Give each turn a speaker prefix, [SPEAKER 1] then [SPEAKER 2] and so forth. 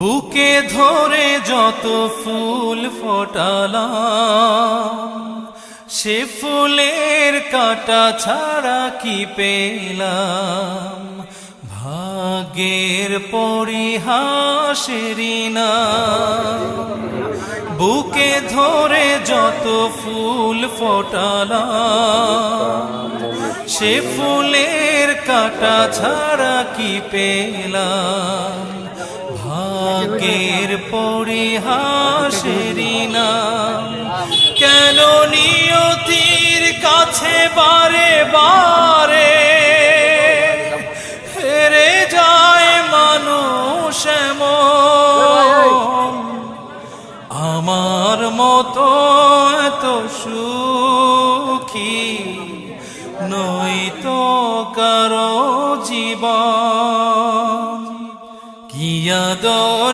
[SPEAKER 1] বুকে ধরে যত ফুল ফোটালাম, সে ফুলের কাঁটা ছাড়া কি পেলাম? ভাগ্যের পরিহাসেরই না। বুকে ধরে যত ফুল ফোটালাম, সে ফুলের কাঁটা ছাড়া কি পেলাম? ভাগ্যের পরিহাসেরই না। কেন নিয়তির কাছে বারে বারে হেরে যায় মানুষ এমন? আমার মতো এত সুখী নই তো কারো জীবন। কি আদর